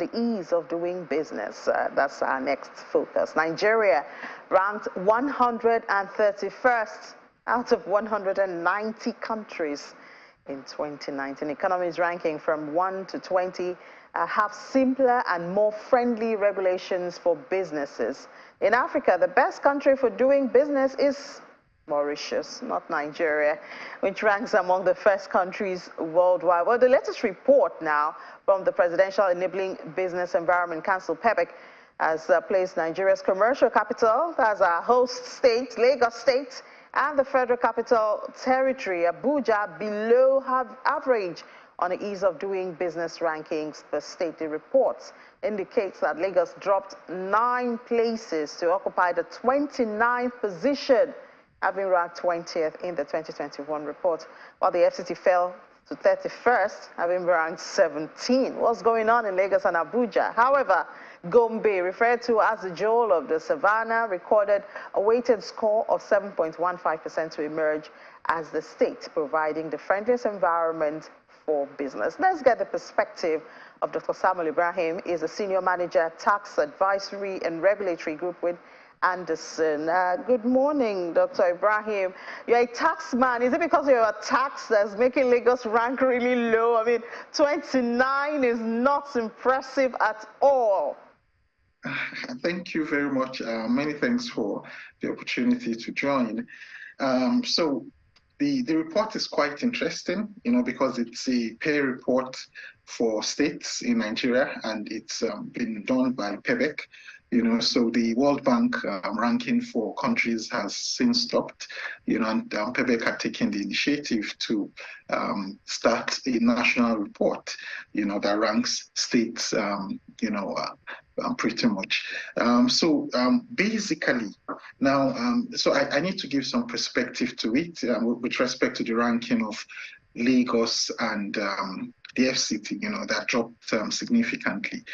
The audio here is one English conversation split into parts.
the ease of doing business. That's our next focus. Nigeria ranked 131st out of 190 countries in 2019. Economies ranking from 1 to 20 have simpler and more friendly regulations for businesses. In Africa, the best country for doing business is Mauritius, not Nigeria, which ranks among the first countries worldwide. Well, the latest report now from the Presidential Enabling Business Environment Council, PEBEC, has placed Nigeria's commercial capital, as our host state, Lagos State, and the Federal Capital Territory, Abuja, below average on the ease of doing business rankings. The state report indicates that Lagos dropped 9 places to occupy the 29th position, having ranked 20th in the 2021 report, while the FCT fell to 31st, having ranked 17. What's going on in Lagos and Abuja? However, Gombe, referred to as the Jewel of the Savannah, recorded a weighted score of 7.15% to emerge as the state providing the friendliest environment for business. Let's get the perspective of Dr. Samuel Ibrahim. He is a senior manager, tax advisory and regulatory group with Anderson. Good morning, Dr. Ibrahim. You're a tax man. Is it because you're a tax that's making Lagos rank really low? I mean, 29 is not impressive at all. Thank you very much. Many thanks for the opportunity to join. So the report is quite interesting, because it's a peer report for states in Nigeria, and it's been done by PEBEC. So the World Bank ranking for countries has since stopped, and PEBEC had taken the initiative to start a national report, that ranks states, pretty much. Basically, now, so I need to give some perspective to it with respect to the ranking of Lagos and the FCT, that dropped significantly.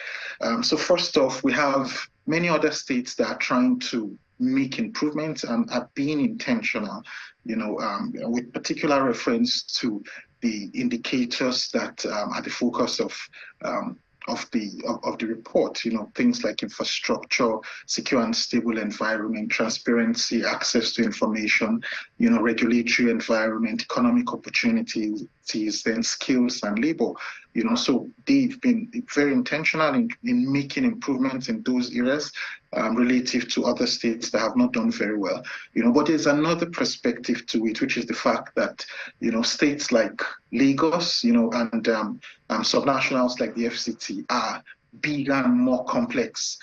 So first off, we have many other states that are trying to make improvements and are being intentional, with particular reference to the indicators that are the focus of the report, things like infrastructure, secure and stable environment, transparency, access to information, regulatory environment, economic opportunities, then skills and labor. So they've been very intentional in making improvements in those areas relative to other states that have not done very well. But there's another perspective to it, which is the fact that, states like Lagos, and subnationals like the FCT are bigger and more complex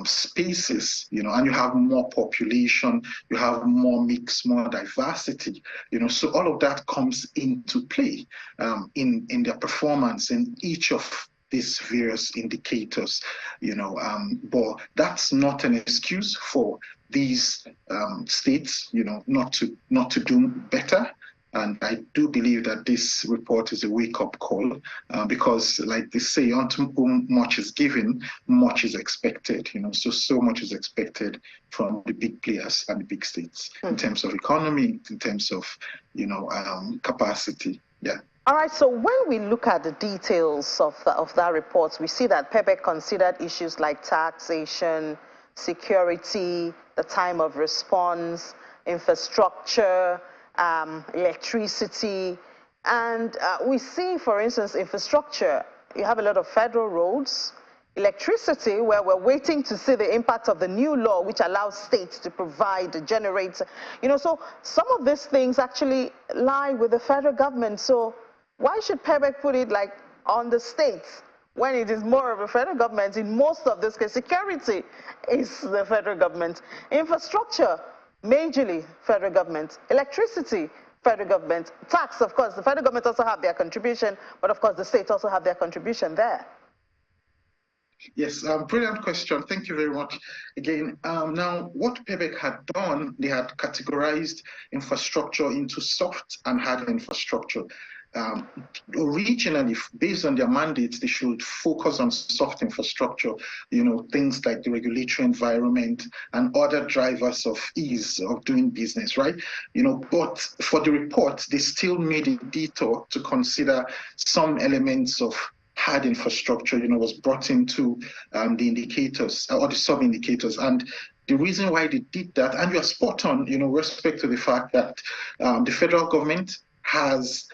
spaces, and you have more population, you have more mix, more diversity, so all of that comes into play in their performance in each of these various indicators, but that's not an excuse for these states, not to do better. And I do believe that this report is a wake-up call because, like they say, unto whom much is given, much is expected. So much is expected from the big players and the big states in terms of economy, in terms of capacity. Yeah. All right. So when we look at the details of that report, we see that PEBEC considered issues like taxation, security, the time of response, infrastructure, electricity, and we see, for instance, infrastructure. You have a lot of federal roads, electricity, where we're waiting to see the impact of the new law, which allows states to provide, generate, so some of these things actually lie with the federal government. So why should PEBEC put it like on the states when it is more of a federal government? In most of this case, security is the federal government, infrastructure, majorly federal government, electricity, federal government, tax, of course, the federal government also have their contribution, but of course the states also have their contribution there. Yes, brilliant question. Thank you very much. Again, now what PEBEC had done, they had categorized infrastructure into soft and hard infrastructure. Originally, based on their mandates, they should focus on soft infrastructure, things like the regulatory environment and other drivers of ease of doing business, right? But for the report, they still made a detour to consider some elements of had infrastructure, was brought into the indicators or the sub-indicators. And the reason why they did that, and you're spot on, respect to the fact that the federal government has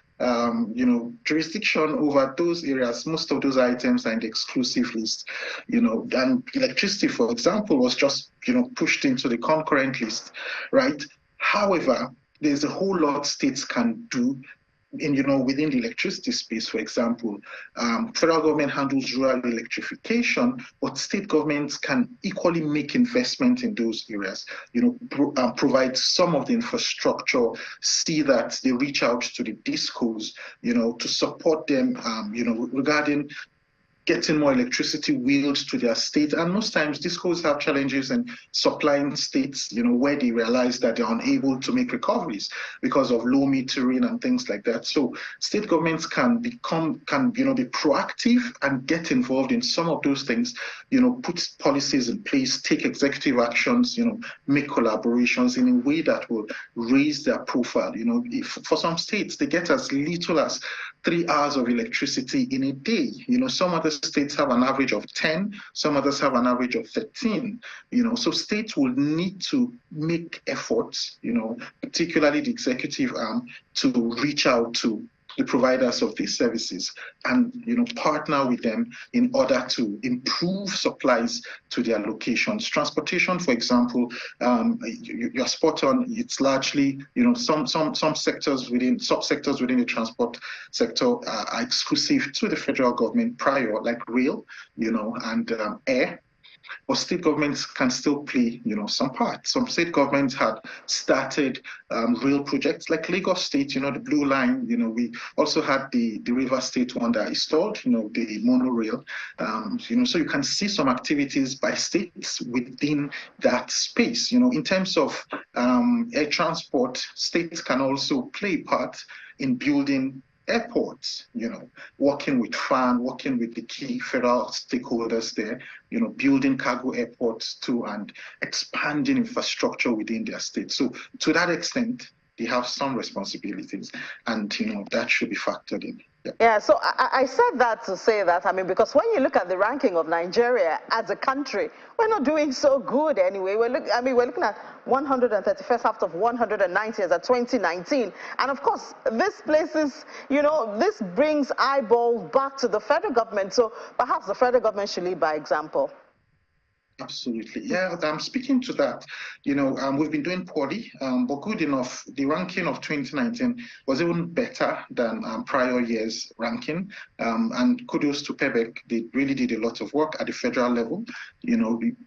jurisdiction over those areas. Most of those items are in the exclusive list, and electricity, for example, was just, pushed into the concurrent list, right? However, there's a whole lot states can do within the electricity space. For example, federal government handles rural electrification, but state governments can equally make investment in those areas, provide some of the infrastructure, see that they reach out to the discos, to support them, regarding getting more electricity wheeled to their state. And most times discos have challenges in supplying states, where they realize that they're unable to make recoveries because of low metering and things like that. So state governments can be proactive and get involved in some of those things, put policies in place, take executive actions, make collaborations in a way that will raise their profile. If, for some states, they get as little as 3 hours of electricity in a day. Some other states have an average of 10, some others have an average of 13. So states will need to make efforts, particularly the executive arm, to reach out to the providers of these services and partner with them in order to improve supplies to their locations. Transportation, for example, you're spot on. It's largely some sectors subsectors within the transport sector are exclusive to the federal government prior, like rail, and air. But state governments can still play, some part. Some state governments had started rail projects like Lagos State, the Blue Line. We also had the River State one that installed, the monorail. So you can see some activities by states within that space. In terms of air transport, states can also play part in building airports, working with FAN, working with the key federal stakeholders there, building cargo airports too, and expanding infrastructure within their state. So to that extent, they have some responsibilities, and that should be factored in. Yeah, so I said that to say that, because when you look at the ranking of Nigeria as a country, we're not doing so good anyway. We're looking at 131st out of 190 as of 2019. And of course, this places, this brings eyeballs back to the federal government. So perhaps the federal government should lead by example. Absolutely. Yeah, I'm speaking to that. We've been doing poorly, but good enough. The ranking of 2019 was even better than prior years' ranking. And kudos to PEBEC. They really did a lot of work at the federal level,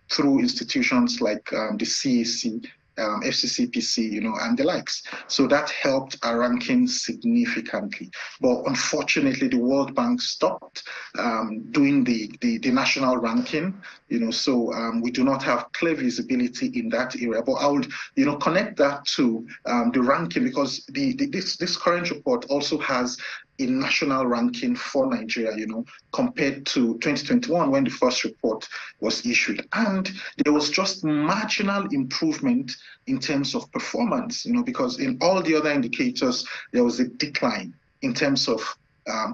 through institutions like the CAC, FCCPC, and the likes. So that helped our ranking significantly. But unfortunately, the World Bank stopped doing the national ranking, so we do not have clear visibility in that area. But I would, connect that to the ranking, because this current report also has a national ranking for Nigeria, compared to 2021 when the first report was issued. And there was just marginal improvement in terms of performance, because in all the other indicators, there was a decline in terms of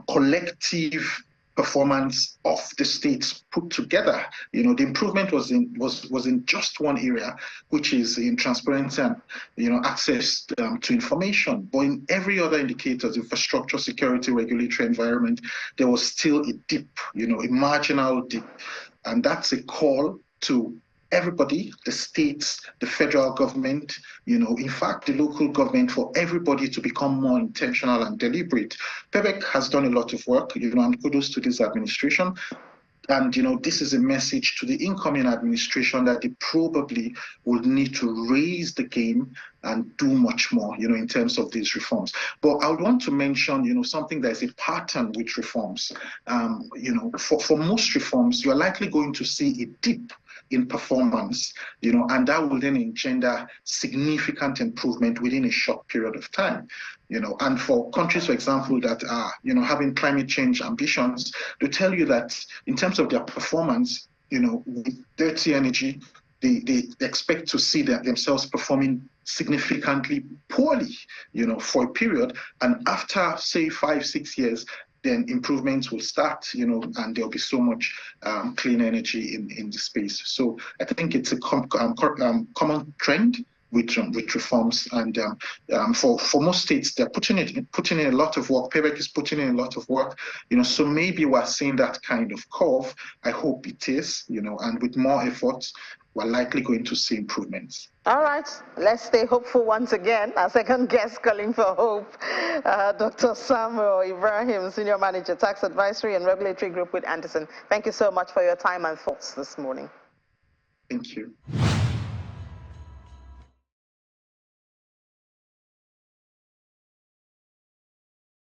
collective performance of the states put together. The improvement was in just one area, which is in transparency and access to information. But in every other indicator, infrastructure, security, regulatory environment, there was still a dip, a marginal dip. And that's a call to everybody, the states, the federal government, in fact, the local government, for everybody to become more intentional and deliberate. PEBEC has done a lot of work, and kudos to this administration. And, this is a message to the incoming administration that they probably will need to raise the game and do much more, in terms of these reforms. But I would want to mention, something that is a pattern with reforms. For most reforms, you're likely going to see a dip in performance, and that will then engender significant improvement within a short period of time. And for countries, for example, that are, having climate change ambitions, to tell you that in terms of their performance, with dirty energy, they expect to see themselves performing significantly poorly, for a period. And after, say, 5-6 years, then improvements will start, and there'll be so much clean energy in the space. So I think it's a common trend with reforms, and for most states, they're putting in a lot of work. Payback is putting in a lot of work, so maybe we're seeing that kind of curve. I hope it is, and with more efforts, we're likely going to see improvements. All right, let's stay hopeful once again. Our second guest calling for hope, Dr. Samuel Ibrahim, Senior Manager, Tax Advisory and Regulatory Group with Anderson. Thank you so much for your time and thoughts this morning. Thank you.